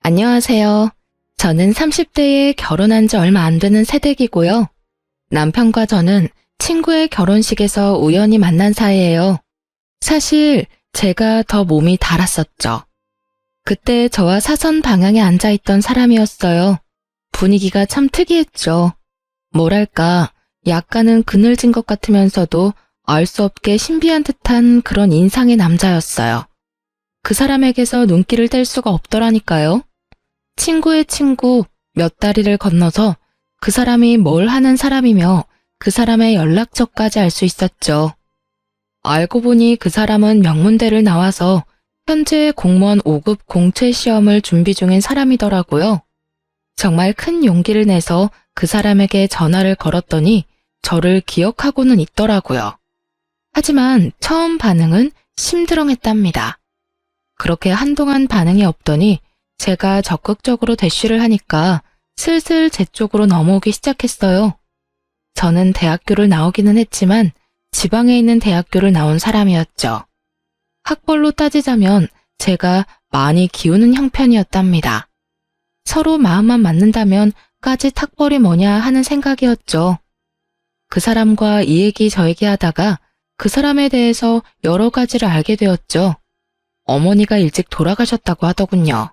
안녕하세요. 저는 30대에 결혼한 지 얼마 안 되는 새댁이고요. 남편과 저는 친구의 결혼식에서 우연히 만난 사이예요. 사실 제가 더 몸이 달았었죠. 그때 저와 사선 방향에 앉아있던 사람이었어요. 분위기가 참 특이했죠. 뭐랄까, 약간은 그늘진 것 같으면서도 알 수 없게 신비한 듯한 그런 인상의 남자였어요. 그 사람에게서 눈길을 뗄 수가 없더라니까요. 친구의 친구 몇 다리를 건너서 그 사람이 뭘 하는 사람이며 그 사람의 연락처까지 알 수 있었죠. 알고 보니 그 사람은 명문대를 나와서 현재 공무원 5급 공채 시험을 준비 중인 사람이더라고요. 정말 큰 용기를 내서 그 사람에게 전화를 걸었더니 저를 기억하고는 있더라고요. 하지만 처음 반응은 심드렁했답니다. 그렇게 한동안 반응이 없더니 제가 적극적으로 대쉬를 하니까 슬슬 제 쪽으로 넘어오기 시작했어요. 저는 대학교를 나오기는 했지만 지방에 있는 대학교를 나온 사람이었죠. 학벌로 따지자면 제가 많이 기우는 형편이었답니다. 서로 마음만 맞는다면 까짓 학벌이 뭐냐 하는 생각이었죠. 그 사람과 이 얘기 저 얘기 하다가 그 사람에 대해서 여러 가지를 알게 되었죠. 어머니가 일찍 돌아가셨다고 하더군요.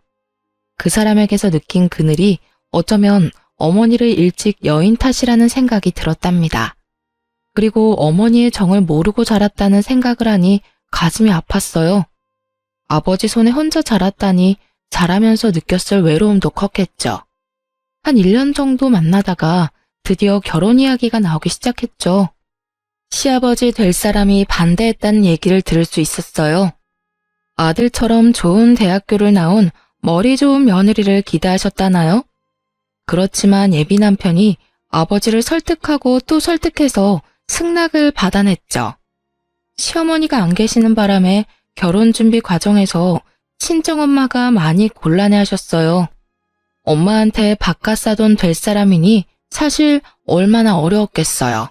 그 사람에게서 느낀 그늘이 어쩌면 어머니를 일찍 여인 탓이라는 생각이 들었답니다. 그리고 어머니의 정을 모르고 자랐다는 생각을 하니 가슴이 아팠어요. 아버지 손에 혼자 자랐다니 자라면서 느꼈을 외로움도 컸겠죠. 한 1년 정도 만나다가 드디어 결혼 이야기가 나오기 시작했죠. 시아버지 될 사람이 반대했다는 얘기를 들을 수 있었어요. 아들처럼 좋은 대학교를 나온 머리 좋은 며느리를 기대하셨다나요? 그렇지만 예비 남편이 아버지를 설득하고 또 설득해서 승낙을 받아냈죠. 시어머니가 안 계시는 바람에 결혼 준비 과정에서 친정엄마가 많이 곤란해하셨어요. 엄마한테 바깥 사돈 될 사람이니 사실 얼마나 어려웠겠어요.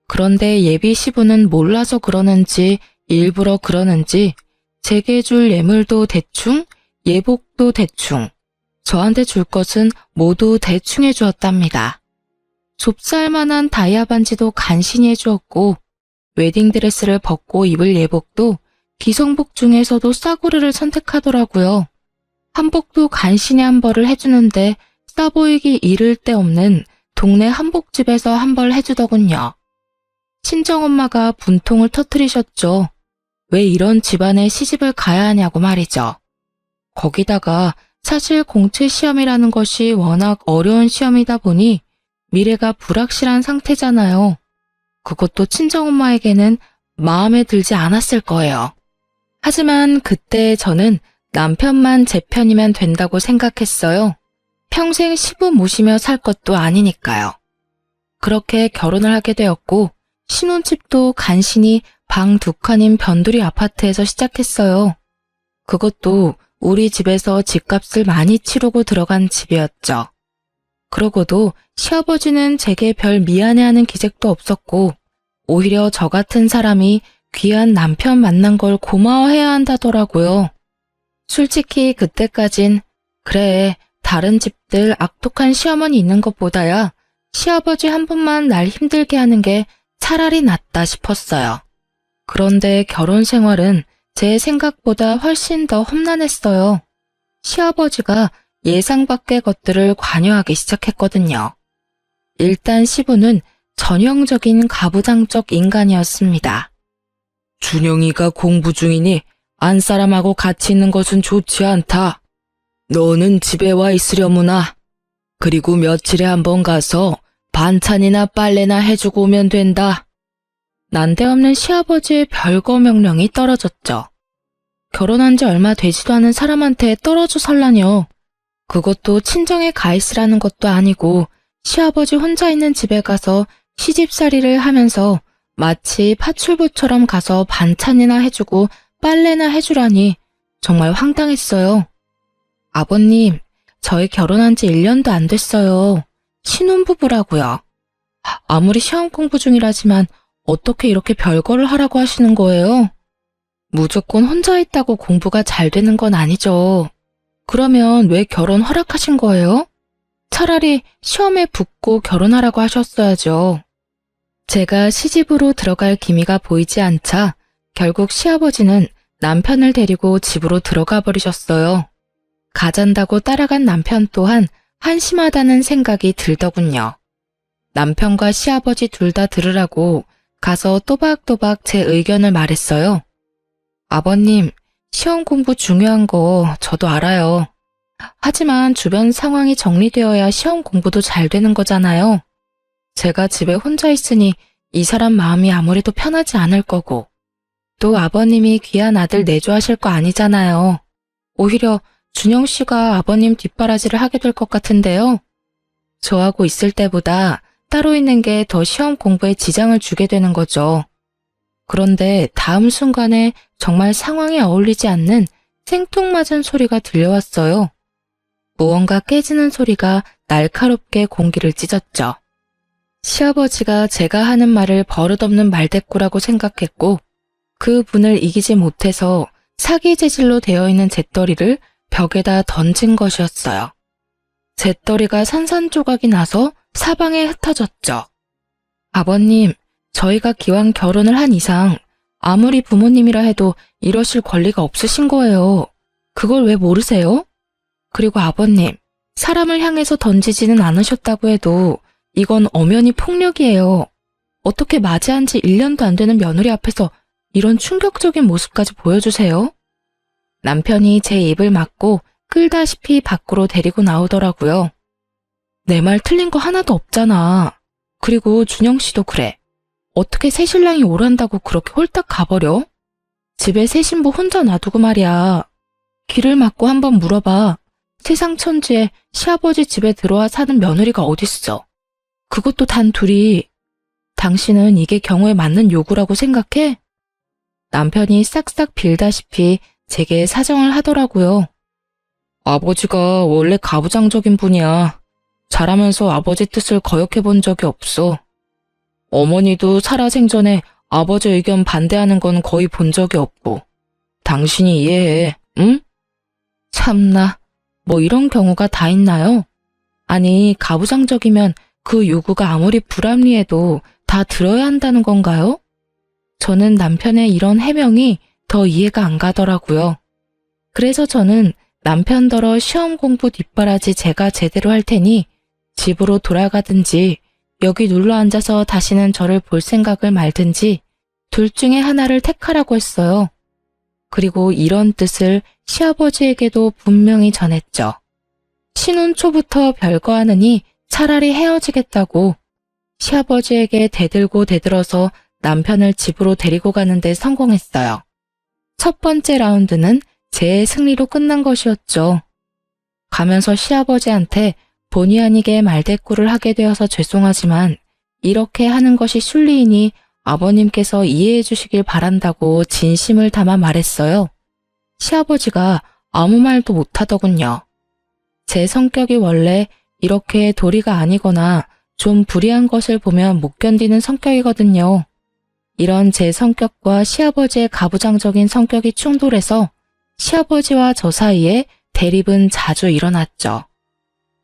그런데 예비 시부는 몰라서 그러는지 일부러 그러는지 제게 줄 예물도 대충, 예복도 대충, 저한테 줄 것은 모두 대충 해주었답니다. 좁쌀만한 다이아 반지도 간신히 해주었고 웨딩드레스를 벗고 입을 예복도 기성복 중에서도 싸구려를 선택하더라고요. 한복도 간신히 한 벌을 해주는데 싸보이기 이를 데 없는 동네 한복집에서 한 벌 해주더군요. 친정엄마가 분통을 터뜨리셨죠. 왜 이런 집안에 시집을 가야 하냐고 말이죠. 거기다가 사실 공채 시험이라는 것이 워낙 어려운 시험이다 보니 미래가 불확실한 상태잖아요. 그것도 친정엄마에게는 마음에 들지 않았을 거예요. 하지만 그때 저는 남편만 제 편이면 된다고 생각했어요. 평생 시부 모시며 살 것도 아니니까요. 그렇게 결혼을 하게 되었고 신혼집도 간신히 방 2칸인 변두리 아파트에서 시작했어요. 그것도 우리 집에서 집값을 많이 치르고 들어간 집이었죠. 그러고도 시아버지는 제게 별 미안해하는 기색도 없었고 오히려 저 같은 사람이 귀한 남편 만난 걸 고마워해야 한다더라고요. 솔직히 그때까진 그래, 다른 집들 악독한 시어머니 있는 것보다야 시아버지 한 분만 날 힘들게 하는 게 차라리 낫다 싶었어요. 그런데 결혼 생활은 제 생각보다 훨씬 더 험난했어요. 시아버지가 예상 밖의 것들을 관여하기 시작했거든요. 일단 시부는 전형적인 가부장적 인간이었습니다. 준영이가 공부 중이니 안사람하고 같이 있는 것은 좋지 않다. 너는 집에 와 있으려무나. 그리고 며칠에 한 번 가서 반찬이나 빨래나 해주고 오면 된다. 난데없는 시아버지의 별거 명령이 떨어졌죠. 결혼한 지 얼마 되지도 않은 사람한테 떨어져 살라뇨. 그것도 친정에 가 있으라는 것도 아니고 시아버지 혼자 있는 집에 가서 시집살이를 하면서 마치 파출부처럼 가서 반찬이나 해주고 빨래나 해주라니 정말 황당했어요. 아버님, 저희 결혼한 지 1년도 안 됐어요. 신혼부부라고요. 아무리 시험 공부 중이라지만 어떻게 이렇게 별거를 하라고 하시는 거예요? 무조건 혼자 있다고 공부가 잘 되는 건 아니죠. 그러면 왜 결혼 허락하신 거예요? 차라리 시험에 붙고 결혼하라고 하셨어야죠. 제가 시집으로 들어갈 기미가 보이지 않자 결국 시아버지는 남편을 데리고 집으로 들어가 버리셨어요. 가잔다고 따라간 남편 또한 한심하다는 생각이 들더군요. 남편과 시아버지 둘 다 들으라고 가서 또박또박 제 의견을 말했어요. 아버님, 시험 공부 중요한 거 저도 알아요. 하지만 주변 상황이 정리되어야 시험 공부도 잘 되는 거잖아요. 제가 집에 혼자 있으니 이 사람 마음이 아무래도 편하지 않을 거고, 또 아버님이 귀한 아들 내조하실 거 아니잖아요. 오히려 준영 씨가 아버님 뒷바라지를 하게 될 것 같은데요. 저하고 있을 때보다 따로 있는 게 더 시험 공부에 지장을 주게 되는 거죠. 그런데 다음 순간에 정말 상황에 어울리지 않는 생뚱맞은 소리가 들려왔어요. 무언가 깨지는 소리가 날카롭게 공기를 찢었죠. 시아버지가 제가 하는 말을 버릇없는 말대꾸라고 생각했고 그 분을 이기지 못해서 사기 재질로 되어 있는 잿더리를 벽에다 던진 것이었어요. 잿더리가 산산조각이 나서 사방에 흩어졌죠. 아버님, 저희가 기왕 결혼을 한 이상 아무리 부모님이라 해도 이러실 권리가 없으신 거예요. 그걸 왜 모르세요? 그리고 아버님, 사람을 향해서 던지지는 않으셨다고 해도 이건 엄연히 폭력이에요. 어떻게 맞이한 지 1년도 안 되는 며느리 앞에서 이런 충격적인 모습까지 보여주세요? 남편이 제 입을 막고 끌다시피 밖으로 데리고 나오더라고요. 내 말 틀린 거 하나도 없잖아. 그리고 준영 씨도 그래. 어떻게 새신랑이 오란다고 그렇게 홀딱 가버려? 집에 새 신부 혼자 놔두고 말이야. 귀를 막고 한번 물어봐. 세상 천지에 시아버지 집에 들어와 사는 며느리가 어딨어. 그것도 단 둘이. 당신은 이게 경우에 맞는 요구라고 생각해? 남편이 싹싹 빌다시피 제게 사정을 하더라고요. 아버지가 원래 가부장적인 분이야. 자라면서 아버지 뜻을 거역해 본 적이 없어. 어머니도 살아생전에 아버지 의견 반대하는 건 거의 본 적이 없고. 당신이 이해해, 응? 참나, 뭐 이런 경우가 다 있나요? 아니, 가부장적이면 그 요구가 아무리 불합리해도 다 들어야 한다는 건가요? 저는 남편의 이런 해명이 더 이해가 안 가더라고요. 그래서 저는 남편더러 시험 공부 뒷바라지 제가 제대로 할 테니 집으로 돌아가든지 여기 눌러 앉아서 다시는 저를 볼 생각을 말든지 둘 중에 하나를 택하라고 했어요. 그리고 이런 뜻을 시아버지에게도 분명히 전했죠. 신혼 초부터 별거 하느니 차라리 헤어지겠다고. 시아버지에게 대들고 대들어서 남편을 집으로 데리고 가는데 성공했어요. 첫 번째 라운드는 제 승리로 끝난 것이었죠. 가면서 시아버지한테 본의 아니게 말대꾸를 하게 되어서 죄송하지만 이렇게 하는 것이 순리이니 아버님께서 이해해 주시길 바란다고 진심을 담아 말했어요. 시아버지가 아무 말도 못하더군요. 제 성격이 원래 이렇게 도리가 아니거나 좀 불이한 것을 보면 못 견디는 성격이거든요. 이런 제 성격과 시아버지의 가부장적인 성격이 충돌해서 시아버지와 저 사이에 대립은 자주 일어났죠.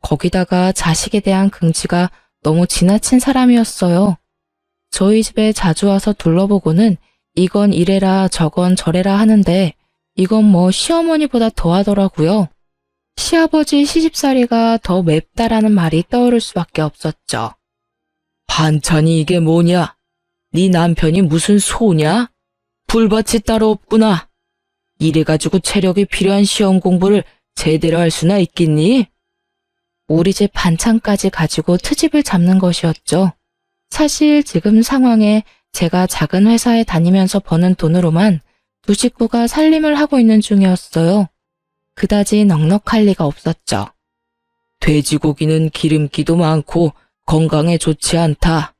거기다가 자식에 대한 긍지가 너무 지나친 사람이었어요. 저희 집에 자주 와서 둘러보고는 이건 이래라 저건 저래라 하는데 이건 뭐 시어머니보다 더하더라고요. 시아버지 시집살이가 더 맵다라는 말이 떠오를 수밖에 없었죠. 반찬이 이게 뭐냐? 네 남편이 무슨 소냐? 불밭이 따로 없구나. 이래가지고 체력이 필요한 시험 공부를 제대로 할 수나 있겠니? 우리 집 반찬까지 가지고 트집을 잡는 것이었죠. 사실 지금 상황에 제가 작은 회사에 다니면서 버는 돈으로만 두 식구가 살림을 하고 있는 중이었어요. 그다지 넉넉할 리가 없었죠. 돼지고기는 기름기도 많고 건강에 좋지 않다.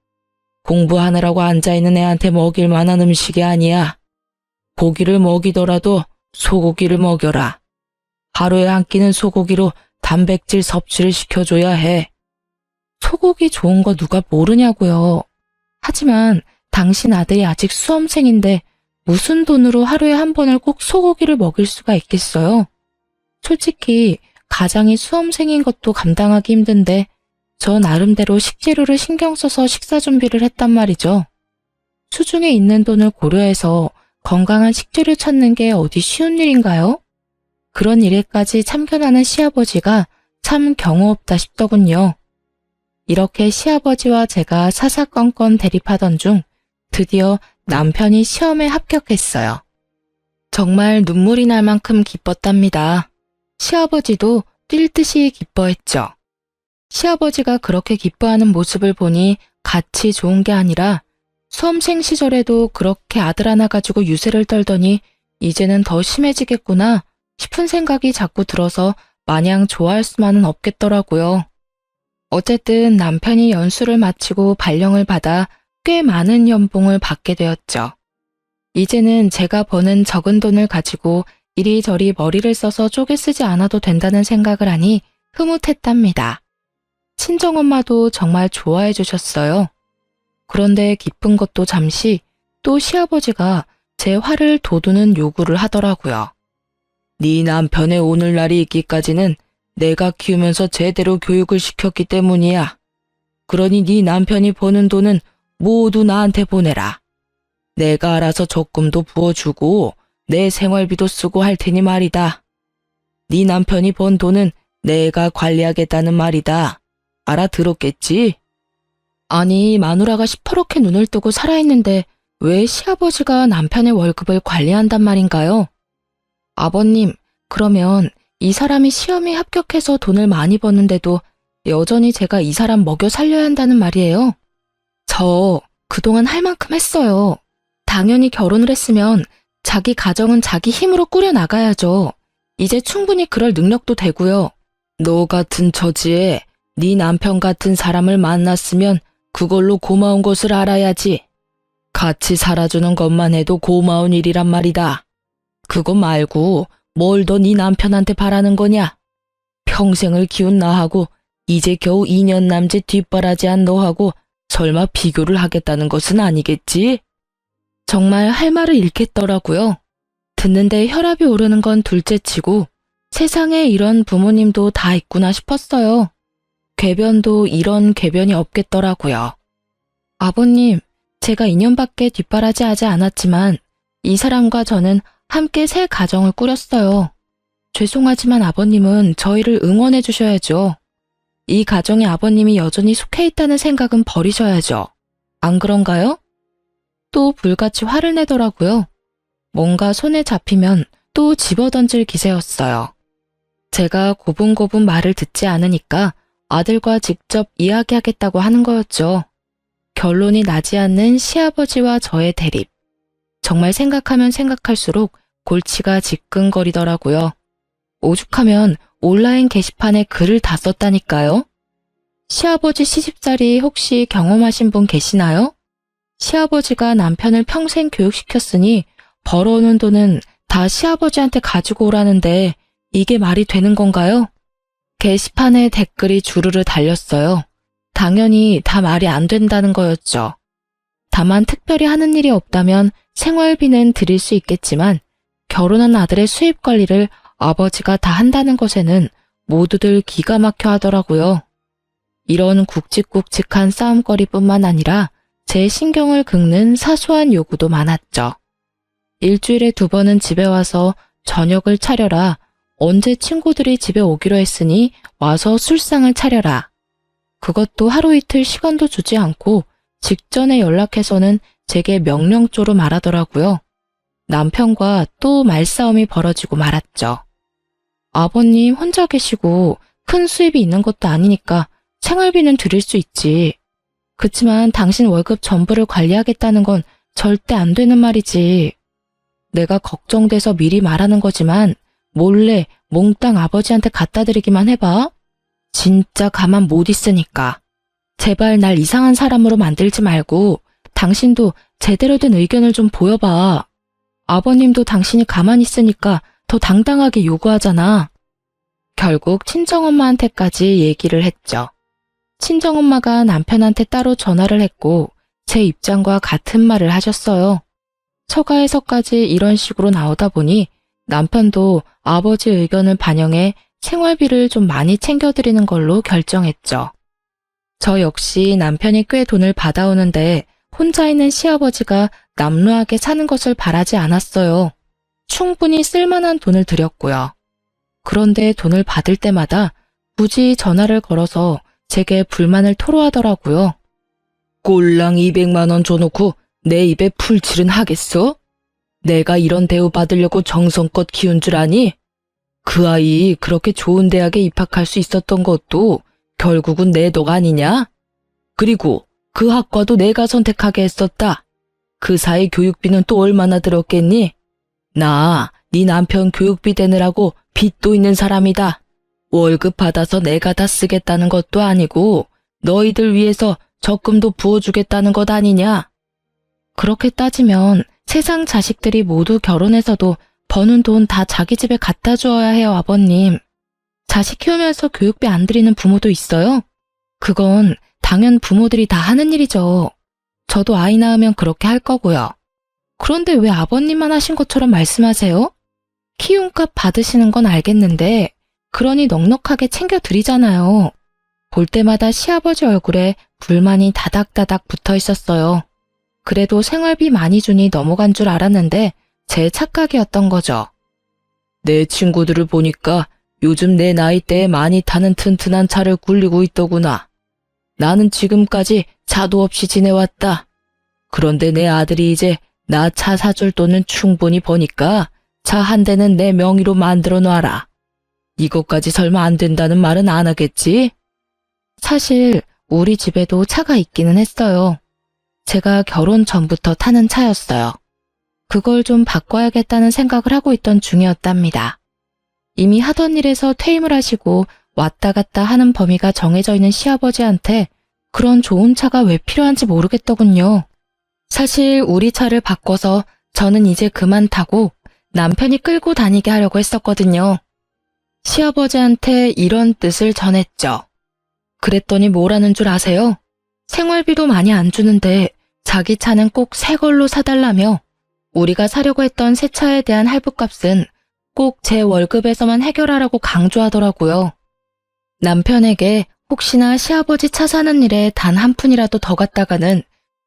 공부하느라고 앉아있는 애한테 먹일 만한 음식이 아니야. 고기를 먹이더라도 소고기를 먹여라. 하루에 한 끼는 소고기로 단백질 섭취를 시켜줘야 해. 소고기 좋은 거 누가 모르냐고요. 하지만 당신 아들이 아직 수험생인데 무슨 돈으로 하루에 한 번을 꼭 소고기를 먹일 수가 있겠어요? 솔직히 가장이 수험생인 것도 감당하기 힘든데 저 나름대로 식재료를 신경 써서 식사 준비를 했단 말이죠. 수중에 있는 돈을 고려해서 건강한 식재료 찾는 게 어디 쉬운 일인가요? 그런 일에까지 참견하는 시아버지가 참 경우 없다 싶더군요. 이렇게 시아버지와 제가 사사건건 대립하던 중 드디어 남편이 시험에 합격했어요. 정말 눈물이 날 만큼 기뻤답니다. 시아버지도 뛸 듯이 기뻐했죠. 시아버지가 그렇게 기뻐하는 모습을 보니 같이 좋은 게 아니라 수험생 시절에도 그렇게 아들 하나 가지고 유세를 떨더니 이제는 더 심해지겠구나 싶은 생각이 자꾸 들어서 마냥 좋아할 수만은 없겠더라고요. 어쨌든 남편이 연수를 마치고 발령을 받아 꽤 많은 연봉을 받게 되었죠. 이제는 제가 버는 적은 돈을 가지고 이리저리 머리를 써서 쪼개 쓰지 않아도 된다는 생각을 하니 흐뭇했답니다. 친정엄마도 정말 좋아해 주셨어요. 그런데 기쁜 것도 잠시 또 시아버지가 제 화를 돋우는 요구를 하더라고요. 네 남편의 오늘날이 있기까지는 내가 키우면서 제대로 교육을 시켰기 때문이야. 그러니 네 남편이 버는 돈은 모두 나한테 보내라. 내가 알아서 적금도 부어주고 내 생활비도 쓰고 할 테니 말이다. 네 남편이 번 돈은 내가 관리하겠다는 말이다. 알아들었겠지? 아니, 마누라가 시퍼렇게 눈을 뜨고 살아있는데 왜 시아버지가 남편의 월급을 관리한단 말인가요? 아버님, 그러면 이 사람이 시험에 합격해서 돈을 많이 버는데도 여전히 제가 이 사람 먹여 살려야 한다는 말이에요? 저 그동안 할 만큼 했어요. 당연히 결혼을 했으면 자기 가정은 자기 힘으로 꾸려나가야죠. 이제 충분히 그럴 능력도 되고요. 너 같은 처지에 네 남편 같은 사람을 만났으면 그걸로 고마운 것을 알아야지. 같이 살아주는 것만 해도 고마운 일이란 말이다. 그거 말고 뭘 더 네 남편한테 바라는 거냐? 평생을 키운 나하고 이제 겨우 2년 남짓 뒷바라지한 너하고 설마 비교를 하겠다는 것은 아니겠지? 정말 할 말을 잃겠더라고요. 듣는데 혈압이 오르는 건 둘째치고 세상에 이런 부모님도 다 있구나 싶었어요. 궤변도 이런 궤변이 없겠더라고요. 아버님, 제가 2년밖에 뒷바라지하지 않았지만 이 사람과 저는 함께 새 가정을 꾸렸어요. 죄송하지만 아버님은 저희를 응원해 주셔야죠. 이 가정에 아버님이 여전히 속해 있다는 생각은 버리셔야죠. 안 그런가요? 또 불같이 화를 내더라고요. 뭔가 손에 잡히면 또 집어던질 기세였어요. 제가 고분고분 말을 듣지 않으니까 아들과 직접 이야기하겠다고 하는 거였죠. 결론이 나지 않는 시아버지와 저의 대립. 정말 생각하면 생각할수록 골치가 지끈거리더라고요. 오죽하면 온라인 게시판에 글을 다 썼다니까요. 시아버지 시집살이 혹시 경험하신 분 계시나요? 시아버지가 남편을 평생 교육시켰으니 벌어오는 돈은 다 시아버지한테 가지고 오라는데 이게 말이 되는 건가요? 게시판에 댓글이 주르르 달렸어요. 당연히 다 말이 안 된다는 거였죠. 다만 특별히 하는 일이 없다면 생활비는 드릴 수 있겠지만 결혼한 아들의 수입 관리를 아버지가 다 한다는 것에는 모두들 기가 막혀 하더라고요. 이런 굵직굵직한 싸움거리뿐만 아니라 제 신경을 긁는 사소한 요구도 많았죠. 일주일에 2번은 집에 와서 저녁을 차려라. 언제 친구들이 집에 오기로 했으니 와서 술상을 차려라. 그것도 하루 이틀 시간도 주지 않고 직전에 연락해서는 제게 명령조로 말하더라고요. 남편과 또 말싸움이 벌어지고 말았죠. 아버님 혼자 계시고 큰 수입이 있는 것도 아니니까 생활비는 드릴 수 있지. 그치만 당신 월급 전부를 관리하겠다는 건 절대 안 되는 말이지. 내가 걱정돼서 미리 말하는 거지만 몰래 몽땅 아버지한테 갖다 드리기만 해봐. 진짜 가만 못 있으니까. 제발 날 이상한 사람으로 만들지 말고 당신도 제대로 된 의견을 좀 보여봐. 아버님도 당신이 가만히 있으니까 더 당당하게 요구하잖아. 결국 친정엄마한테까지 얘기를 했죠. 친정엄마가 남편한테 따로 전화를 했고 제 입장과 같은 말을 하셨어요. 처가에서까지 이런 식으로 나오다 보니 남편도 아버지 의견을 반영해 생활비를 좀 많이 챙겨드리는 걸로 결정했죠. 저 역시 남편이 꽤 돈을 받아오는데 혼자 있는 시아버지가 남루하게 사는 것을 바라지 않았어요. 충분히 쓸만한 돈을 드렸고요. 그런데 돈을 받을 때마다 굳이 전화를 걸어서 제게 불만을 토로하더라고요. 꼴랑 200만 원 줘놓고 내 입에 풀칠은 하겠어? 내가 이런 대우 받으려고 정성껏 키운 줄 아니? 그 아이 그렇게 좋은 대학에 입학할 수 있었던 것도 결국은 내 덕 아니냐? 그리고 그 학과도 내가 선택하게 했었다. 그 사이 교육비는 또 얼마나 들었겠니? 나 네 남편 교육비 대느라고 빚도 있는 사람이다. 월급 받아서 내가 다 쓰겠다는 것도 아니고 너희들 위해서 적금도 부어주겠다는 것 아니냐? 그렇게 따지면 세상 자식들이 모두 결혼해서도 버는 돈 다 자기 집에 갖다 주어야 해요, 아버님. 자식 키우면서 교육비 안 드리는 부모도 있어요? 그건 당연 부모들이 다 하는 일이죠. 저도 아이 낳으면 그렇게 할 거고요. 그런데 왜 아버님만 하신 것처럼 말씀하세요? 키움값 받으시는 건 알겠는데 그러니 넉넉하게 챙겨드리잖아요. 볼 때마다 시아버지 얼굴에 불만이 다닥다닥 붙어 있었어요. 그래도 생활비 많이 주니 넘어간 줄 알았는데 제 착각이었던 거죠. 내 친구들을 보니까 요즘 내 나이대에 많이 타는 튼튼한 차를 굴리고 있더구나. 나는 지금까지 차도 없이 지내왔다. 그런데 내 아들이 이제 나 차 사줄 돈은 충분히 버니까 차 한 대는 내 명의로 만들어 놔라. 이것까지 설마 안 된다는 말은 안 하겠지? 사실 우리 집에도 차가 있기는 했어요. 제가 결혼 전부터 타는 차였어요. 그걸 좀 바꿔야겠다는 생각을 하고 있던 중이었답니다. 이미 하던 일에서 퇴임을 하시고 왔다 갔다 하는 범위가 정해져 있는 시아버지한테 그런 좋은 차가 왜 필요한지 모르겠더군요. 사실 우리 차를 바꿔서 저는 이제 그만 타고 남편이 끌고 다니게 하려고 했었거든요. 시아버지한테 이런 뜻을 전했죠. 그랬더니 뭐라는 줄 아세요? 생활비도 많이 안 주는데 자기 차는 꼭 새 걸로 사달라며 우리가 사려고 했던 새 차에 대한 할부값은 꼭 제 월급에서만 해결하라고 강조하더라고요. 남편에게 혹시나 시아버지 차 사는 일에 단 한 푼이라도 더 갔다가는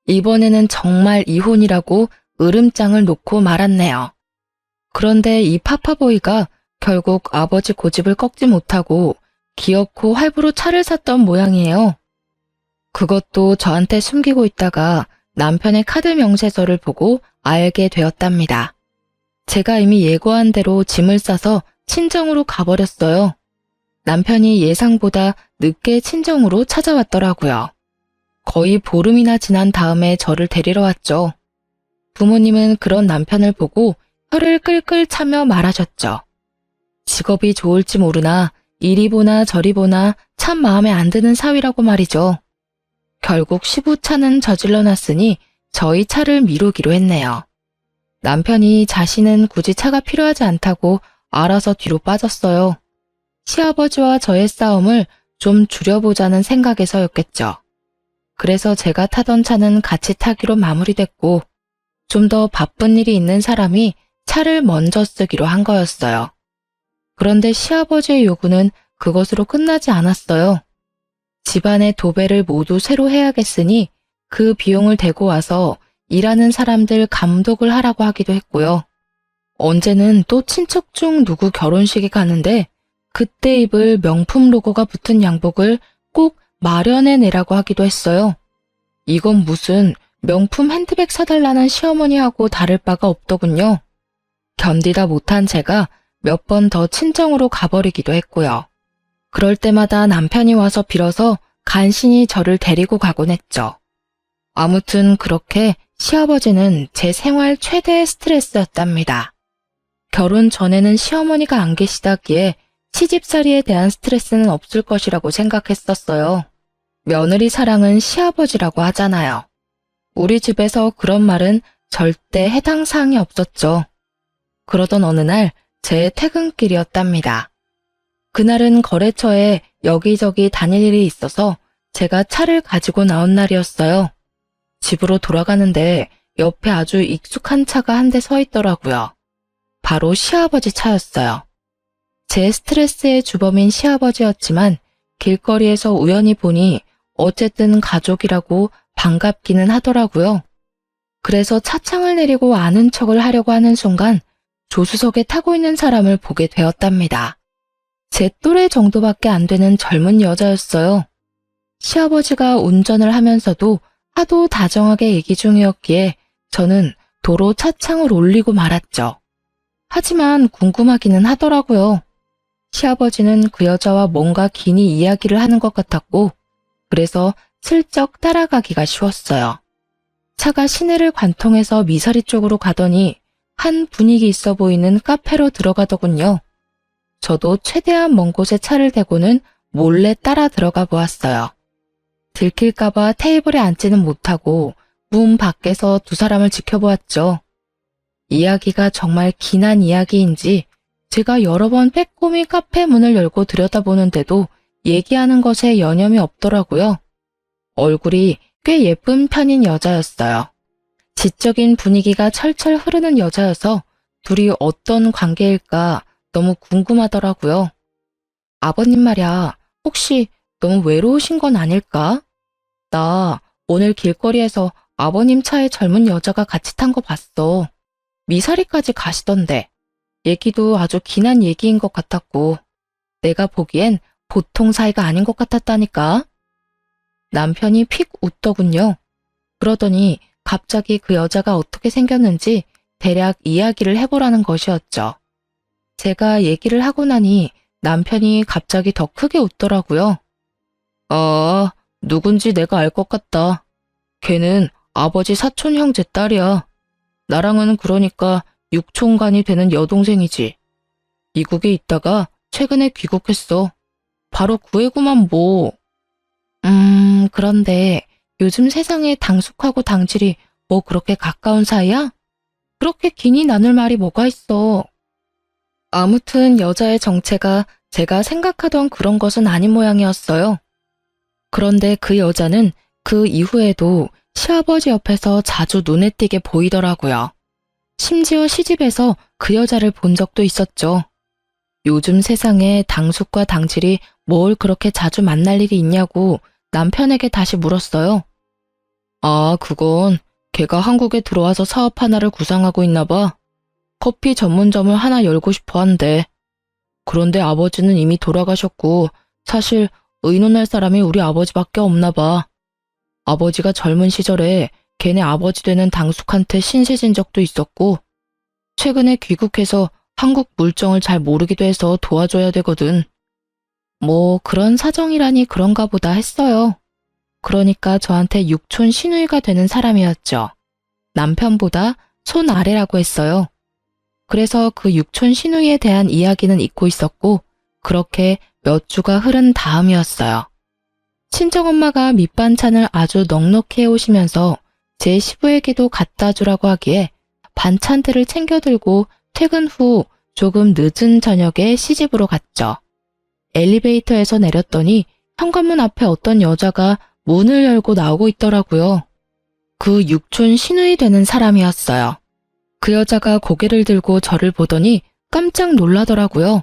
이번에는 정말 이혼이라고 으름장을 놓고 말았네요. 그런데 이 파파보이가 결국 아버지 고집을 꺾지 못하고 기어코 할부로 차를 샀던 모양이에요. 그것도 저한테 숨기고 있다가 남편의 카드 명세서를 보고 알게 되었답니다. 제가 이미 예고한 대로 짐을 싸서 친정으로 가버렸어요. 남편이 예상보다 늦게 친정으로 찾아왔더라고요. 거의 보름이나 지난 다음에 저를 데리러 왔죠. 부모님은 그런 남편을 보고 혀를 끌끌 차며 말하셨죠. 직업이 좋을지 모르나 이리 보나 저리 보나 참 마음에 안 드는 사위라고 말이죠. 결국 시부차는 저질러 놨으니 저희 차를 미루기로 했네요. 남편이 자신은 굳이 차가 필요하지 않다고 알아서 뒤로 빠졌어요. 시아버지와 저의 싸움을 좀 줄여보자는 생각에서였겠죠. 그래서 제가 타던 차는 같이 타기로 마무리됐고 좀 더 바쁜 일이 있는 사람이 차를 먼저 쓰기로 한 거였어요. 그런데 시아버지의 요구는 그것으로 끝나지 않았어요. 집안의 도배를 모두 새로 해야겠으니 그 비용을 대고 와서 일하는 사람들 감독을 하라고 하기도 했고요. 언제는 또 친척 중 누구 결혼식에 가는데 그때 입을 명품 로고가 붙은 양복을 꼭 마련해내라고 하기도 했어요. 이건 무슨 명품 핸드백 사달라는 시어머니하고 다를 바가 없더군요. 견디다 못한 제가 몇 번 더 친정으로 가버리기도 했고요. 그럴 때마다 남편이 와서 빌어서 간신히 저를 데리고 가곤 했죠. 아무튼 그렇게 시아버지는 제 생활 최대의 스트레스였답니다. 결혼 전에는 시어머니가 안 계시다기에 시집살이에 대한 스트레스는 없을 것이라고 생각했었어요. 며느리 사랑은 시아버지라고 하잖아요. 우리 집에서 그런 말은 절대 해당 사항이 없었죠. 그러던 어느 날 제 퇴근길이었답니다. 그날은 거래처에 여기저기 다닐 일이 있어서 제가 차를 가지고 나온 날이었어요. 집으로 돌아가는데 옆에 아주 익숙한 차가 한 대 서 있더라고요. 바로 시아버지 차였어요. 제 스트레스의 주범인 시아버지였지만 길거리에서 우연히 보니 어쨌든 가족이라고 반갑기는 하더라고요. 그래서 차창을 내리고 아는 척을 하려고 하는 순간 조수석에 타고 있는 사람을 보게 되었답니다. 제 또래 정도밖에 안 되는 젊은 여자였어요. 시아버지가 운전을 하면서도 하도 다정하게 얘기 중이었기에 저는 도로 차창을 올리고 말았죠. 하지만 궁금하기는 하더라고요. 시아버지는 그 여자와 뭔가 긴히 이야기를 하는 것 같았고 그래서 슬쩍 따라가기가 쉬웠어요. 차가 시내를 관통해서 미사리 쪽으로 가더니 한 분위기 있어 보이는 카페로 들어가더군요. 저도 최대한 먼 곳에 차를 대고는 몰래 따라 들어가 보았어요. 들킬까봐 테이블에 앉지는 못하고 문 밖에서 두 사람을 지켜보았죠. 이야기가 정말 긴한 이야기인지 제가 여러 번 빼꼼히 카페 문을 열고 들여다보는데도 얘기하는 것에 여념이 없더라고요. 얼굴이 꽤 예쁜 편인 여자였어요. 지적인 분위기가 철철 흐르는 여자여서 둘이 어떤 관계일까 너무 궁금하더라고요. 아버님 말야, 혹시 너무 외로우신 건 아닐까? 나 오늘 길거리에서 아버님 차에 젊은 여자가 같이 탄 거 봤어. 미사리까지 가시던데. 얘기도 아주 긴한 얘기인 것 같았고 내가 보기엔 보통 사이가 아닌 것 같았다니까. 남편이 픽 웃더군요. 그러더니 갑자기 그 여자가 어떻게 생겼는지 대략 이야기를 해보라는 것이었죠. 제가 얘기를 하고 나니 남편이 갑자기 더 크게 웃더라고요. 누군지 내가 알 것 같다. 걔는 아버지 사촌 형제 딸이야. 나랑은 그러니까 육촌간이 되는 여동생이지. 미국에 있다가 최근에 귀국했어. 바로 그 애구만 뭐. 그런데 요즘 세상에 당숙하고 당질이 뭐 그렇게 가까운 사이야? 그렇게 긴히 나눌 말이 뭐가 있어. 아무튼 여자의 정체가 제가 생각하던 그런 것은 아닌 모양이었어요. 그런데 그 여자는 그 이후에도 시아버지 옆에서 자주 눈에 띄게 보이더라고요. 심지어 시집에서 그 여자를 본 적도 있었죠. 요즘 세상에 당숙과 당질이 뭘 그렇게 자주 만날 일이 있냐고 남편에게 다시 물었어요. 그건 걔가 한국에 들어와서 사업 하나를 구상하고 있나 봐. 커피 전문점을 하나 열고 싶어 한대. 그런데 아버지는 이미 돌아가셨고 사실 의논할 사람이 우리 아버지밖에 없나 봐. 아버지가 젊은 시절에 걔네 아버지 되는 당숙한테 신세진 적도 있었고 최근에 귀국해서 한국 물정을 잘 모르기도 해서 도와줘야 되거든. 뭐 그런 사정이라니 그런가 보다 했어요. 그러니까 저한테 육촌 시누이가 되는 사람이었죠. 남편보다 손 아래라고 했어요. 그래서 그 육촌 시누이에 대한 이야기는 잊고 있었고 그렇게 몇 주가 흐른 다음이었어요. 친정엄마가 밑반찬을 아주 넉넉히 해오시면서 제 시부에게도 갖다 주라고 하기에 반찬들을 챙겨 들고 퇴근 후 조금 늦은 저녁에 시집으로 갔죠. 엘리베이터에서 내렸더니 현관문 앞에 어떤 여자가 문을 열고 나오고 있더라고요. 그 육촌 시누이 되는 사람이었어요. 그 여자가 고개를 들고 저를 보더니 깜짝 놀라더라고요.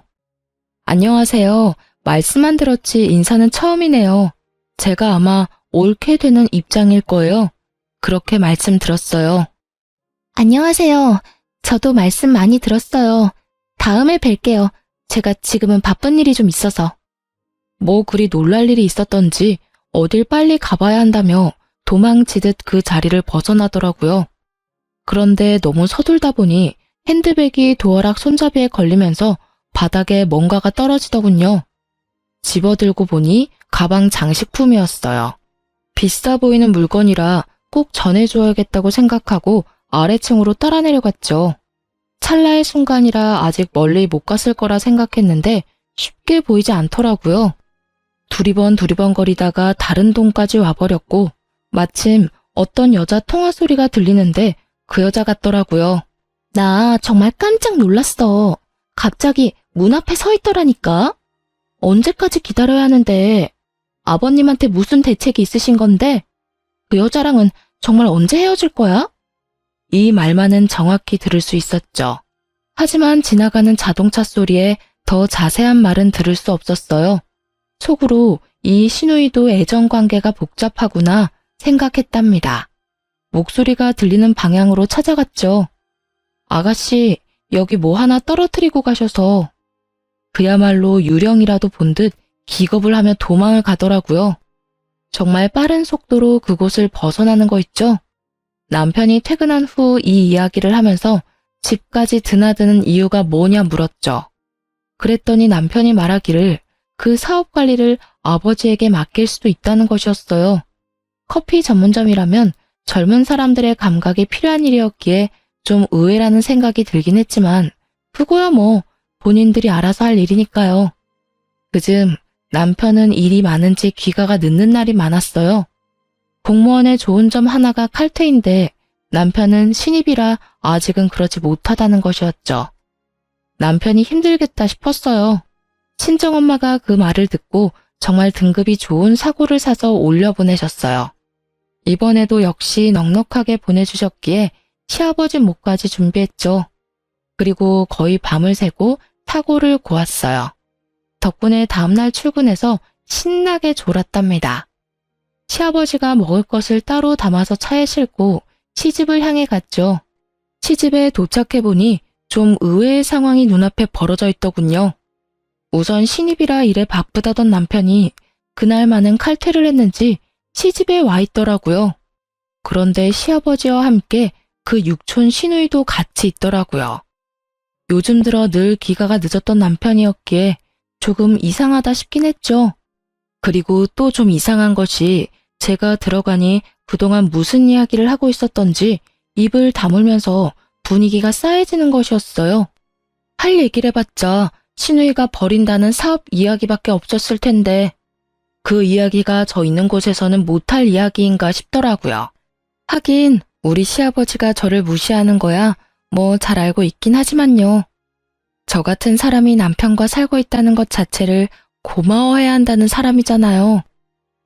안녕하세요. 말씀만 들었지 인사는 처음이네요. 제가 아마 옳게 되는 입장일 거예요. 그렇게 말씀 들었어요. 안녕하세요. 저도 말씀 많이 들었어요. 다음에 뵐게요. 제가 지금은 바쁜 일이 좀 있어서. 뭐 그리 놀랄 일이 있었던지 어딜 빨리 가봐야 한다며 도망치듯 그 자리를 벗어나더라고요. 그런데 너무 서둘다 보니 핸드백이 도어락 손잡이에 걸리면서 바닥에 뭔가가 떨어지더군요. 집어들고 보니 가방 장식품이었어요. 비싸 보이는 물건이라 꼭 전해줘야겠다고 생각하고 아래층으로 따라 내려갔죠. 찰나의 순간이라 아직 멀리 못 갔을 거라 생각했는데 쉽게 보이지 않더라고요. 두리번 거리다가 다른 동까지 와버렸고 마침 어떤 여자 통화 소리가 들리는데 그 여자 같더라고요. 나 정말 깜짝 놀랐어. 갑자기 문 앞에 서 있더라니까. 언제까지 기다려야 하는데 아버님한테 무슨 대책이 있으신 건데 그 여자랑은 정말 언제 헤어질 거야? 이 말만은 정확히 들을 수 있었죠. 하지만 지나가는 자동차 소리에 더 자세한 말은 들을 수 없었어요. 속으로 이 시누이도 애정 관계가 복잡하구나 생각했답니다. 목소리가 들리는 방향으로 찾아갔죠. 아가씨, 여기 뭐 하나 떨어뜨리고 가셔서. 그야말로 유령이라도 본 듯 기겁을 하며 도망을 가더라고요. 정말 빠른 속도로 그곳을 벗어나는 거 있죠? 남편이 퇴근한 후 이 이야기를 하면서 집까지 드나드는 이유가 뭐냐 물었죠. 그랬더니 남편이 말하기를 그 사업 관리를 아버지에게 맡길 수도 있다는 것이었어요. 커피 전문점이라면 젊은 사람들의 감각이 필요한 일이었기에 좀 의외라는 생각이 들긴 했지만 그거야 뭐 본인들이 알아서 할 일이니까요. 그즘 남편은 일이 많은지 귀가가 늦는 날이 많았어요. 공무원의 좋은 점 하나가 칼퇴인데 남편은 신입이라 아직은 그러지 못하다는 것이었죠. 남편이 힘들겠다 싶었어요. 친정엄마가 그 말을 듣고 정말 등급이 좋은 사고를 사서 올려보내셨어요. 이번에도 역시 넉넉하게 보내주셨기에 시아버지 몫까지 준비했죠. 그리고 거의 밤을 새고 사고를 고았어요. 덕분에 다음날 출근해서 신나게 졸았답니다. 시아버지가 먹을 것을 따로 담아서 차에 싣고 시집을 향해 갔죠. 시집에 도착해보니 좀 의외의 상황이 눈앞에 벌어져 있더군요. 우선 신입이라 일에 바쁘다던 남편이 그날만은 칼퇴를 했는지 시집에 와 있더라고요. 그런데 시아버지와 함께 그 육촌 시누이도 같이 있더라고요. 요즘 들어 늘 귀가가 늦었던 남편이었기에 조금 이상하다 싶긴 했죠. 그리고 또 좀 이상한 것이 제가 들어가니 그동안 무슨 이야기를 하고 있었던지 입을 다물면서 분위기가 싸해지는 것이었어요. 할 얘기를 해봤자 시누이가 벌인다는 사업 이야기밖에 없었을 텐데 그 이야기가 저 있는 곳에서는 못할 이야기인가 싶더라고요. 하긴 우리 시아버지가 저를 무시하는 거야 뭐 잘 알고 있긴 하지만요. 저 같은 사람이 남편과 살고 있다는 것 자체를 고마워해야 한다는 사람이잖아요.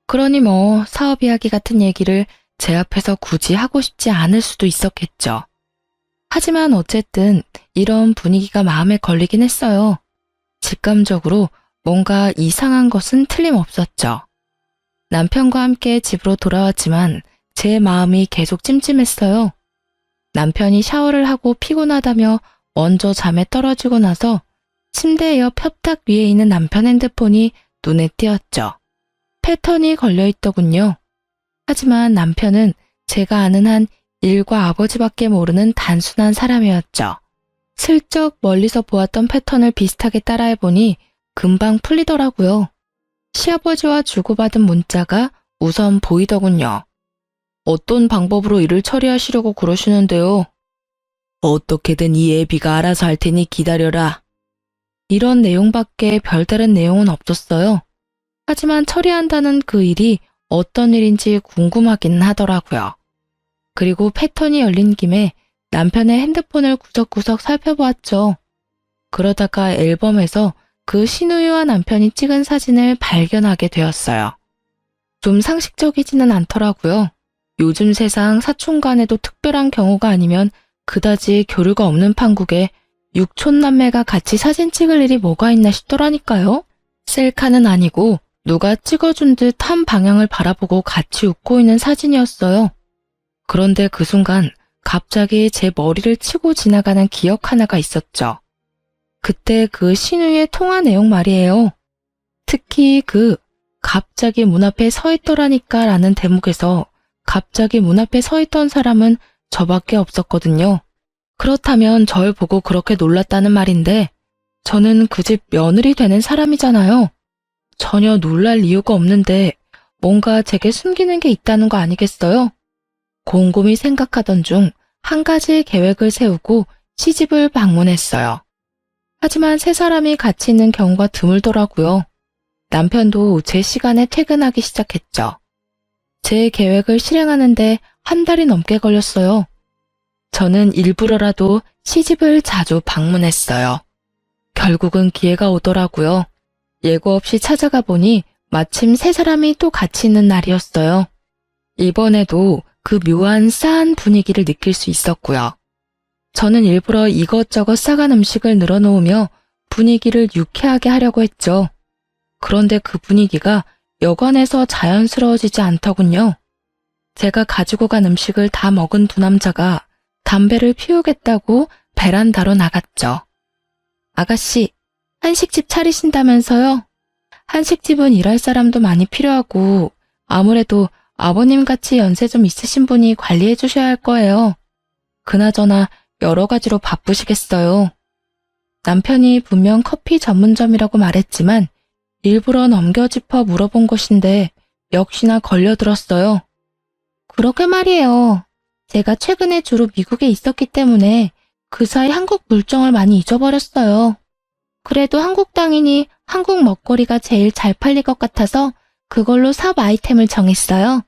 그러니 뭐 사업 이야기 같은 얘기를 제 앞에서 굳이 하고 싶지 않을 수도 있었겠죠. 하지만 어쨌든 이런 분위기가 마음에 걸리긴 했어요. 직감적으로 뭔가 이상한 것은 틀림없었죠. 남편과 함께 집으로 돌아왔지만 제 마음이 계속 찜찜했어요. 남편이 샤워를 하고 피곤하다며 먼저 잠에 떨어지고 나서 침대 옆 협탁 위에 있는 남편 핸드폰이 눈에 띄었죠. 패턴이 걸려있더군요. 하지만 남편은 제가 아는 한 일과 아버지밖에 모르는 단순한 사람이었죠. 슬쩍 멀리서 보았던 패턴을 비슷하게 따라해보니 금방 풀리더라고요. 시아버지와 주고받은 문자가 우선 보이더군요. 어떤 방법으로 일을 처리하시려고 그러시는데요. 어떻게든 이 애비가 알아서 할 테니 기다려라. 이런 내용밖에 별다른 내용은 없었어요. 하지만 처리한다는 그 일이 어떤 일인지 궁금하긴 하더라고요. 그리고 패턴이 열린 김에 남편의 핸드폰을 구석구석 살펴보았죠. 그러다가 앨범에서 그 시누이와 남편이 찍은 사진을 발견하게 되었어요. 좀 상식적이지는 않더라고요. 요즘 세상 사촌 간에도 특별한 경우가 아니면 그다지 교류가 없는 판국에 육촌남매가 같이 사진 찍을 일이 뭐가 있나 싶더라니까요. 셀카는 아니고 누가 찍어준 듯 한 방향을 바라보고 같이 웃고 있는 사진이었어요. 그런데 그 순간 갑자기 제 머리를 치고 지나가는 기억 하나가 있었죠. 그때 그 시누이의 통화 내용 말이에요. 특히 그 갑자기 문 앞에 서 있더라니까 라는 대목에서 갑자기 문 앞에 서 있던 사람은 저밖에 없었거든요. 그렇다면 절 보고 그렇게 놀랐다는 말인데 저는 그 집 며느리 되는 사람이잖아요. 전혀 놀랄 이유가 없는데 뭔가 제게 숨기는 게 있다는 거 아니겠어요? 곰곰이 생각하던 중 한 가지 계획을 세우고 시집을 방문했어요. 하지만 세 사람이 같이 있는 경우가 드물더라고요. 남편도 제 시간에 퇴근하기 시작했죠. 제 계획을 실행하는데 한 달이 넘게 걸렸어요. 저는 일부러라도 시집을 자주 방문했어요. 결국은 기회가 오더라고요. 예고 없이 찾아가 보니 마침 세 사람이 또 같이 있는 날이었어요. 이번에도 그 묘한 싸한 분위기를 느낄 수 있었고요. 저는 일부러 이것저것 싸간 음식을 늘어놓으며 분위기를 유쾌하게 하려고 했죠. 그런데 그 분위기가 여간해서 자연스러워지지 않더군요. 제가 가지고 간 음식을 다 먹은 두 남자가 담배를 피우겠다고 베란다로 나갔죠. 아가씨, 한식집 차리신다면서요? 한식집은 일할 사람도 많이 필요하고 아무래도 아버님같이 연세 좀 있으신 분이 관리해 주셔야 할 거예요. 그나저나 여러 가지로 바쁘시겠어요. 남편이 분명 커피 전문점이라고 말했지만 일부러 넘겨짚어 물어본 것인데 역시나 걸려들었어요. 그러게 말이에요. 제가 최근에 주로 미국에 있었기 때문에 그 사이 한국 물정을 많이 잊어버렸어요. 그래도 한국 땅이니 한국 먹거리가 제일 잘 팔릴 것 같아서 그걸로 사업 아이템을 정했어요.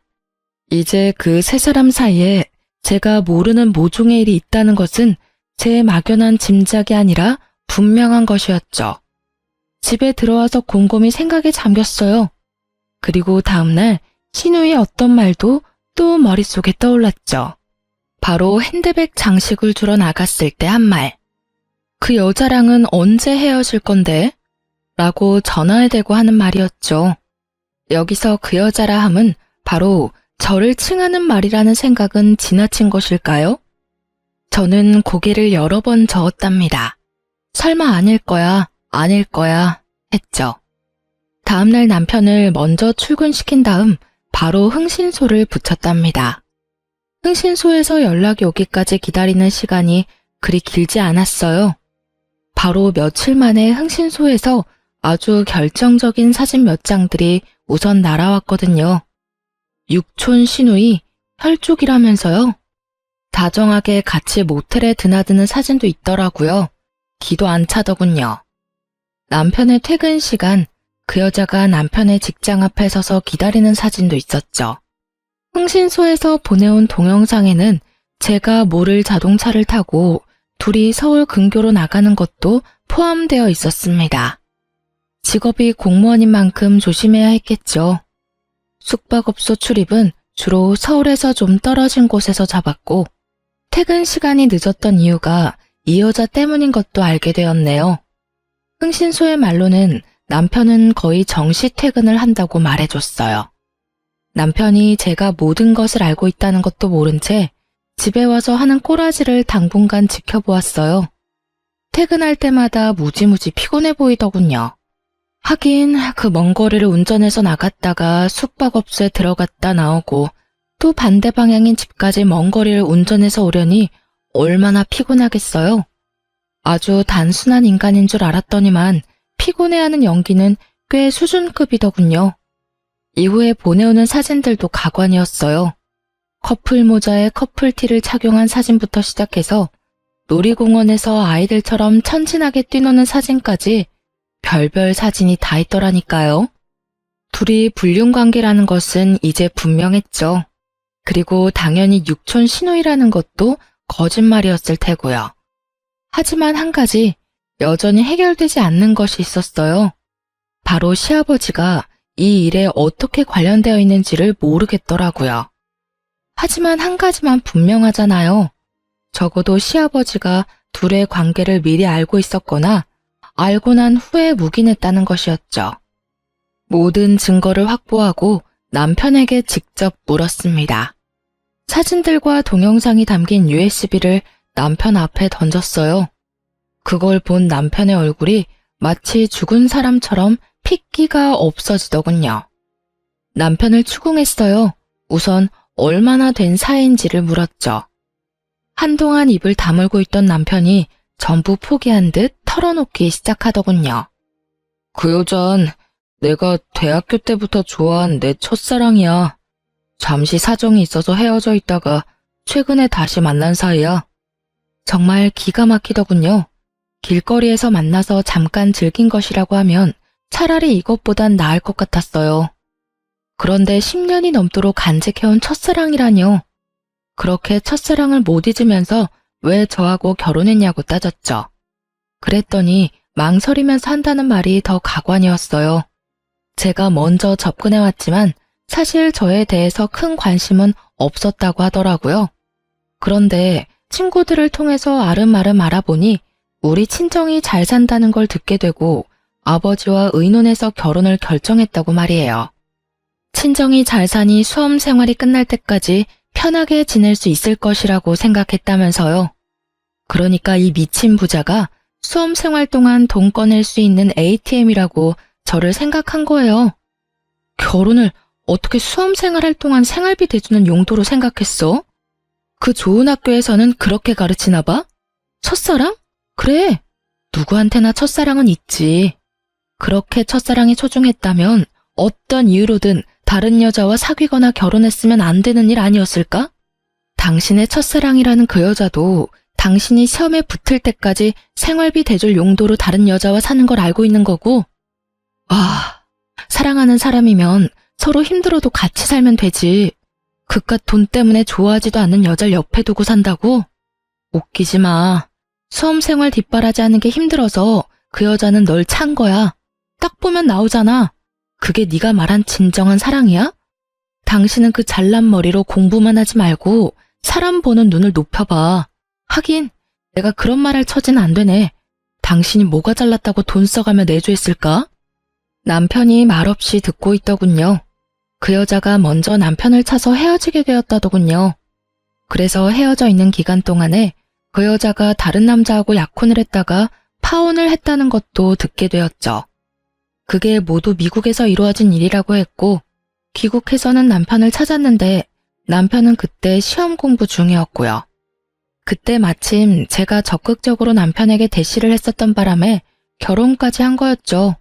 이제 그 세 사람 사이에 제가 모르는 모종의 일이 있다는 것은 제 막연한 짐작이 아니라 분명한 것이었죠. 집에 들어와서 곰곰이 생각에 잠겼어요. 그리고 다음날 신우의 어떤 말도 또 머릿속에 떠올랐죠. 바로 핸드백 장식을 주러 나갔을 때 한 말. 그 여자랑은 언제 헤어질 건데? 라고 전화에 대고 하는 말이었죠. 여기서 그 여자라 함은 바로 저를 칭하는 말이라는 생각은 지나친 것일까요? 저는 고개를 여러 번 저었답니다. 설마 아닐 거야, 아닐 거야 했죠. 다음날 남편을 먼저 출근시킨 다음 바로 흥신소를 붙였답니다. 흥신소에서 연락이 오기까지 기다리는 시간이 그리 길지 않았어요. 바로 며칠 만에 흥신소에서 아주 결정적인 사진 몇 장들이 우선 날아왔거든요. 육촌 시누이 혈족이라면서요. 다정하게 같이 모텔에 드나드는 사진도 있더라고요. 기도 안 차더군요. 남편의 퇴근 시간, 그 여자가 남편의 직장 앞에 서서 기다리는 사진도 있었죠. 흥신소에서 보내온 동영상에는 제가 모를 자동차를 타고 둘이 서울 근교로 나가는 것도 포함되어 있었습니다. 직업이 공무원인 만큼 조심해야 했겠죠. 숙박업소 출입은 주로 서울에서 좀 떨어진 곳에서 잡았고 퇴근 시간이 늦었던 이유가 이 여자 때문인 것도 알게 되었네요. 흥신소의 말로는 남편은 거의 정시 퇴근을 한다고 말해줬어요. 남편이 제가 모든 것을 알고 있다는 것도 모른 채 집에 와서 하는 꼬라지를 당분간 지켜보았어요. 퇴근할 때마다 무지무지 피곤해 보이더군요. 하긴 그 먼 거리를 운전해서 나갔다가 숙박업소에 들어갔다 나오고 또 반대 방향인 집까지 먼 거리를 운전해서 오려니 얼마나 피곤하겠어요. 아주 단순한 인간인 줄 알았더니만 피곤해하는 연기는 꽤 수준급이더군요. 이후에 보내오는 사진들도 가관이었어요. 커플 모자에 커플티를 착용한 사진부터 시작해서 놀이공원에서 아이들처럼 천진하게 뛰노는 사진까지 별별 사진이 다 있더라니까요. 둘이 불륜관계라는 것은 이제 분명했죠. 그리고 당연히 육촌 시누이라는 것도 거짓말이었을 테고요. 하지만 한 가지 여전히 해결되지 않는 것이 있었어요. 바로 시아버지가 이 일에 어떻게 관련되어 있는지를 모르겠더라고요. 하지만 한 가지만 분명하잖아요. 적어도 시아버지가 둘의 관계를 미리 알고 있었거나 알고 난 후에 묵인했다는 것이었죠. 모든 증거를 확보하고 남편에게 직접 물었습니다. 사진들과 동영상이 담긴 USB를 남편 앞에 던졌어요. 그걸 본 남편의 얼굴이 마치 죽은 사람처럼 핏기가 없어지더군요. 남편을 추궁했어요. 우선 얼마나 된 사이인지를 물었죠. 한동안 입을 다물고 있던 남편이 전부 포기한 듯 털어놓기 시작하더군요. 그 여잔 내가 대학교 때부터 좋아한 내 첫사랑이야. 잠시 사정이 있어서 헤어져 있다가 최근에 다시 만난 사이야. 정말 기가 막히더군요. 길거리에서 만나서 잠깐 즐긴 것이라고 하면 차라리 이것보단 나을 것 같았어요. 그런데 10년이 넘도록 간직해온 첫사랑이라뇨. 그렇게 첫사랑을 못 잊으면서 왜 저하고 결혼했냐고 따졌죠. 그랬더니 망설이면서 한다는 말이 더 가관이었어요. 제가 먼저 접근해왔지만 사실 저에 대해서 큰 관심은 없었다고 하더라고요. 그런데 친구들을 통해서 아름아름 알아보니 우리 친정이 잘 산다는 걸 듣게 되고 아버지와 의논해서 결혼을 결정했다고 말이에요. 친정이 잘 사니 수험 생활이 끝날 때까지 편하게 지낼 수 있을 것이라고 생각했다면서요. 그러니까 이 미친 부자가 수험 생활 동안 돈 꺼낼 수 있는 ATM이라고 저를 생각한 거예요. 결혼을 어떻게 수험 생활할 동안 생활비 대주는 용도로 생각했어? 그 좋은 학교에서는 그렇게 가르치나 봐? 첫사랑? 그래. 누구한테나 첫사랑은 있지. 그렇게 첫사랑이 소중했다면 어떤 이유로든 다른 여자와 사귀거나 결혼했으면 안 되는 일 아니었을까? 당신의 첫사랑이라는 그 여자도 당신이 시험에 붙을 때까지 생활비 대줄 용도로 다른 여자와 사는 걸 알고 있는 거고. 사랑하는 사람이면 서로 힘들어도 같이 살면 되지. 그깟 돈 때문에 좋아하지도 않는 여자를 옆에 두고 산다고? 웃기지 마. 수험 생활 뒷바라지하는 게 힘들어서 그 여자는 널 찬 거야. 딱 보면 나오잖아. 그게 네가 말한 진정한 사랑이야? 당신은 그 잘난 머리로 공부만 하지 말고 사람 보는 눈을 높여봐. 하긴 내가 그런 말 할 처지는 안 되네. 당신이 뭐가 잘났다고 돈 써가며 내조했을까? 남편이 말없이 듣고 있더군요. 그 여자가 먼저 남편을 차서 헤어지게 되었다더군요. 그래서 헤어져 있는 기간 동안에 그 여자가 다른 남자하고 약혼을 했다가 파혼을 했다는 것도 듣게 되었죠. 그게 모두 미국에서 이루어진 일이라고 했고, 귀국해서는 남편을 찾았는데 남편은 그때 시험 공부 중이었고요. 그때 마침 제가 적극적으로 남편에게 대시를 했었던 바람에 결혼까지 한 거였죠.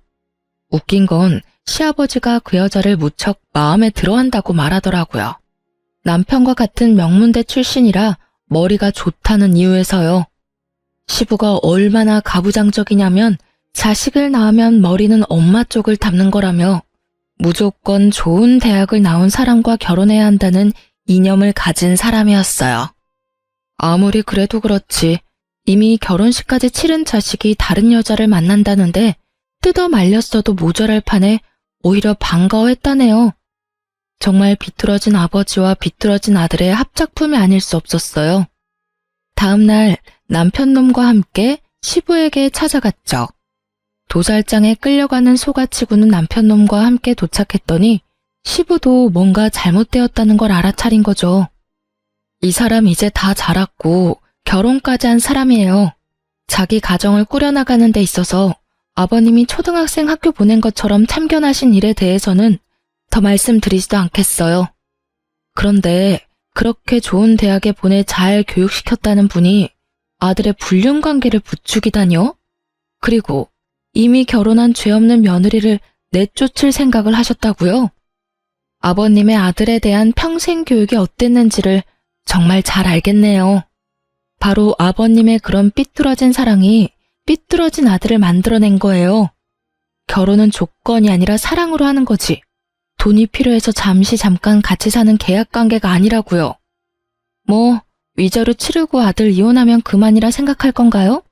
웃긴 건 시아버지가 그 여자를 무척 마음에 들어한다고 말하더라고요. 남편과 같은 명문대 출신이라 머리가 좋다는 이유에서요. 시부가 얼마나 가부장적이냐면 자식을 낳으면 머리는 엄마 쪽을 닮는 거라며 무조건 좋은 대학을 나온 사람과 결혼해야 한다는 이념을 가진 사람이었어요. 아무리 그래도 그렇지 이미 결혼식까지 치른 자식이 다른 여자를 만난다는데 뜯어 말렸어도 모자랄 판에 오히려 반가워했다네요. 정말 비뚤어진 아버지와 비뚤어진 아들의 합작품이 아닐 수 없었어요. 다음 날 남편 놈과 함께 시부에게 찾아갔죠. 도살장에 끌려가는 소가치구는 남편 놈과 함께 도착했더니 시부도 뭔가 잘못되었다는 걸 알아차린 거죠. 이 사람 이제 다 자랐고 결혼까지 한 사람이에요. 자기 가정을 꾸려나가는 데 있어서 아버님이 초등학생 학교 보낸 것처럼 참견하신 일에 대해서는 더 말씀드리지도 않겠어요. 그런데 그렇게 좋은 대학에 보내 잘 교육시켰다는 분이 아들의 불륜 관계를 부추기다뇨? 그리고 이미 결혼한 죄 없는 며느리를 내쫓을 생각을 하셨다고요? 아버님의 아들에 대한 평생 교육이 어땠는지를 정말 잘 알겠네요. 바로 아버님의 그런 삐뚤어진 사랑이 삐뚤어진 아들을 만들어낸 거예요. 결혼은 조건이 아니라 사랑으로 하는 거지. 돈이 필요해서 잠깐 같이 사는 계약관계가 아니라고요. 뭐 위자료 치르고 아들 이혼하면 그만이라 생각할 건가요?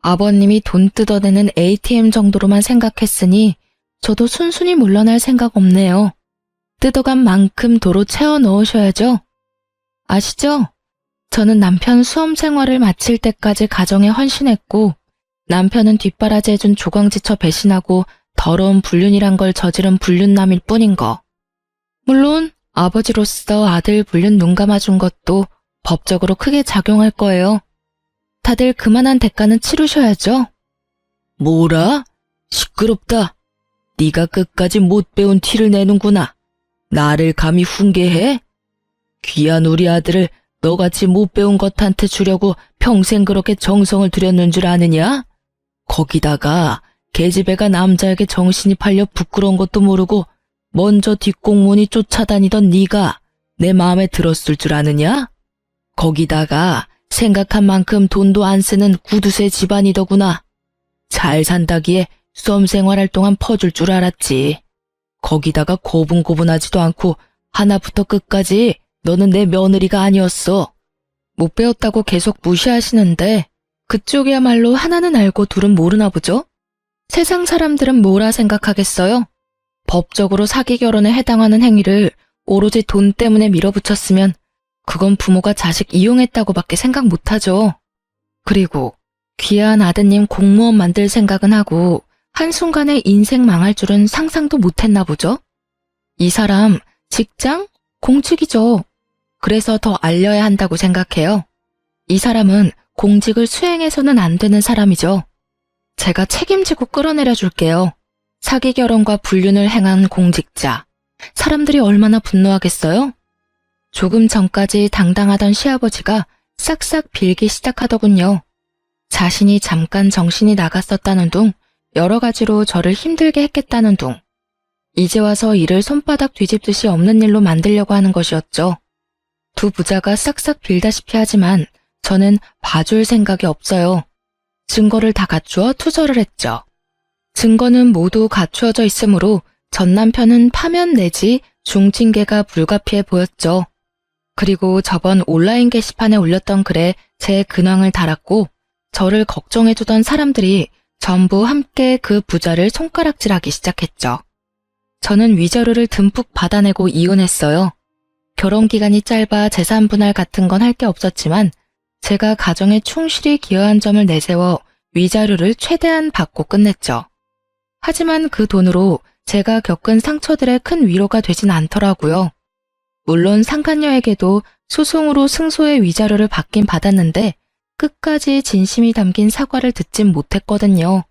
아버님이 돈 뜯어내는 ATM 정도로만 생각했으니 저도 순순히 물러날 생각 없네요. 뜯어간 만큼 도로 채워 넣으셔야죠. 아시죠? 저는 남편 수험 생활을 마칠 때까지 가정에 헌신했고 남편은 뒷바라지 해준 조광지처 배신하고 더러운 불륜이란 걸 저지른 불륜남일 뿐인 거. 물론 아버지로서 아들 불륜 눈 감아준 것도 법적으로 크게 작용할 거예요. 다들 그만한 대가는 치르셔야죠. 뭐라? 시끄럽다. 네가 끝까지 못 배운 티를 내는구나. 나를 감히 훈계해? 귀한 우리 아들을 너같이 못 배운 것한테 주려고 평생 그렇게 정성을 들였는 줄 아느냐? 거기다가 계집애가 남자에게 정신이 팔려 부끄러운 것도 모르고 먼저 뒷공문이 쫓아다니던 네가 내 마음에 들었을 줄 아느냐? 거기다가 생각한 만큼 돈도 안 쓰는 구두쇠 집안이더구나. 잘 산다기에 수험 생활할 동안 퍼줄 줄 알았지. 거기다가 고분고분하지도 않고 하나부터 끝까지 너는 내 며느리가 아니었어. 못 배웠다고 계속 무시하시는데 그쪽이야말로 하나는 알고 둘은 모르나 보죠? 세상 사람들은 뭐라 생각하겠어요? 법적으로 사기 결혼에 해당하는 행위를 오로지 돈 때문에 밀어붙였으면 그건 부모가 자식 이용했다고밖에 생각 못하죠. 그리고 귀한 아드님 공무원 만들 생각은 하고 한순간에 인생 망할 줄은 상상도 못했나 보죠? 이 사람 직장? 공직이죠. 그래서 더 알려야 한다고 생각해요. 이 사람은 공직을 수행해서는 안 되는 사람이죠. 제가 책임지고 끌어내려 줄게요. 사기 결혼과 불륜을 행한 공직자. 사람들이 얼마나 분노하겠어요? 조금 전까지 당당하던 시아버지가 싹싹 빌기 시작하더군요. 자신이 잠깐 정신이 나갔었다는 둥, 여러 가지로 저를 힘들게 했겠다는 둥. 이제 와서 일을 손바닥 뒤집듯이 없는 일로 만들려고 하는 것이었죠. 두 부자가 싹싹 빌다시피 하지만 저는 봐줄 생각이 없어요. 증거를 다 갖추어 투서를 했죠. 증거는 모두 갖추어져 있으므로 전 남편은 파면 내지 중징계가 불가피해 보였죠. 그리고 저번 온라인 게시판에 올렸던 글에 제 근황을 달았고 저를 걱정해주던 사람들이 전부 함께 그 부자를 손가락질하기 시작했죠. 저는 위자료를 듬뿍 받아내고 이혼했어요. 결혼 기간이 짧아 재산 분할 같은 건 할 게 없었지만 제가 가정에 충실히 기여한 점을 내세워 위자료를 최대한 받고 끝냈죠. 하지만 그 돈으로 제가 겪은 상처들의 큰 위로가 되진 않더라고요. 물론 상간녀에게도 소송으로 승소의 위자료를 받긴 받았는데 끝까지 진심이 담긴 사과를 듣진 못했거든요.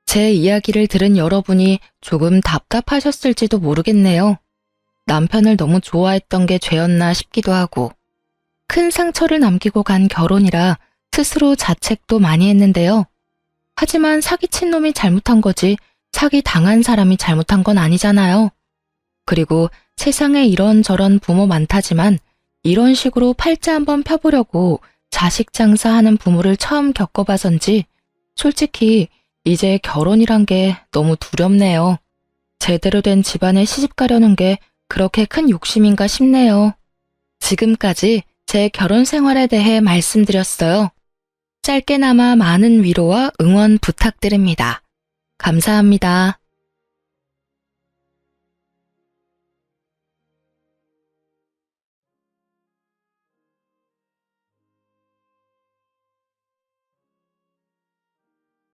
제 이야기를 들은 여러분이 조금 답답하셨을지도 모르겠네요. 남편을 너무 좋아했던 게 죄였나 싶기도 하고 큰 상처를 남기고 간 결혼이라 스스로 자책도 많이 했는데요. 하지만 사기친 놈이 잘못한 거지 사기 당한 사람이 잘못한 건 아니잖아요. 그리고 세상에 이런저런 부모 많다지만 이런 식으로 팔자 한번 펴보려고 자식 장사하는 부모를 처음 겪어봐서인지 솔직히 이제 결혼이란 게 너무 두렵네요. 제대로 된 집안에 시집 가려는 게 그렇게 큰 욕심인가 싶네요. 지금까지 제 결혼 생활에 대해 말씀드렸어요. 짧게나마 많은 위로와 응원 부탁드립니다. 감사합니다.